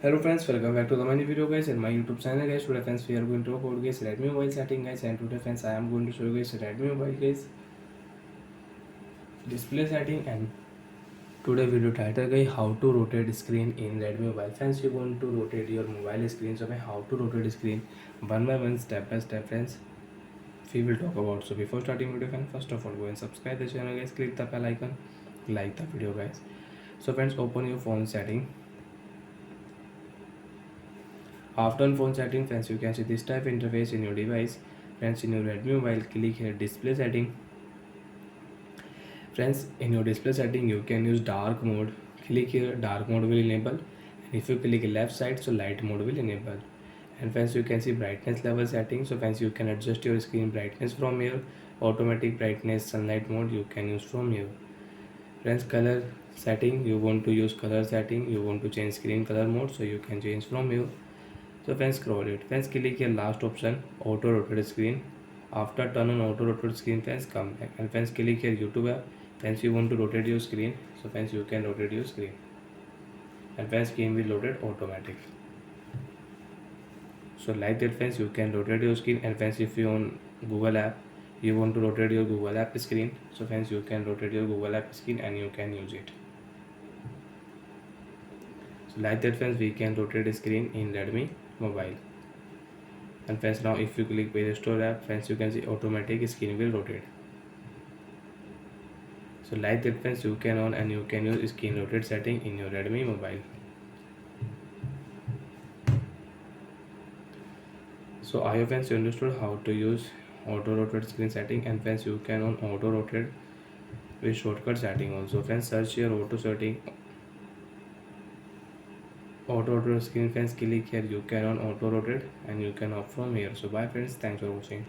Hello friends, welcome back to the many video guys in my YouTube channel guys. Today friends we are going to talk about guys Redmi mobile setting guys, and today friends I am going to show you guys Redmi mobile guys display setting. And today video title guys, how to rotate screen in Redmi mobile. Friends, you want to rotate your mobile screen, so how to rotate screen one by one, step by step friends we will talk about. So before starting video friends, first of all go and subscribe the channel guys, click the bell icon, like the video guys. So friends, open your phone setting. After on phone setting friends, you can see this type interface in your device. Friends, in your Redmi mobile, click here display setting. Friends, in your display setting you can use dark mode. Click here, dark mode will enable, and if you click left side, so light mode will enable. And friends, you can see brightness level setting. So friends, you can adjust your screen brightness from here. Automatic brightness, sunlight mode you can use from here. Friends, color setting, you want to use color setting, you want to change screen color mode, so you can change from here. So friends, scroll it. Friends, click here last option, auto rotate screen. After turn on auto rotate screen friends, come back and friends click here YouTube app. Friends, you want to rotate your screen, so friends you can rotate your screen, and friends screen will rotate automatic. So like that friends, you can rotate your screen. And friends, if you on Google app, you want to rotate your Google app screen, so friends you can rotate your Google app screen and you can use it. So like that friends, we can rotate screen in Redmi mobile. And friends, now if you click Play Store app friends, you can see automatic screen will rotate. So like that friends, you can on and you can use screen rotate setting in your Redmi mobile. So I hope friends you understood how to use auto rotate screen setting, and friends you can on auto rotate with shortcut setting also. Friends, search your auto rotate screen friends, click here, you can on auto rotate and you can off from here. So bye friends, thanks for watching.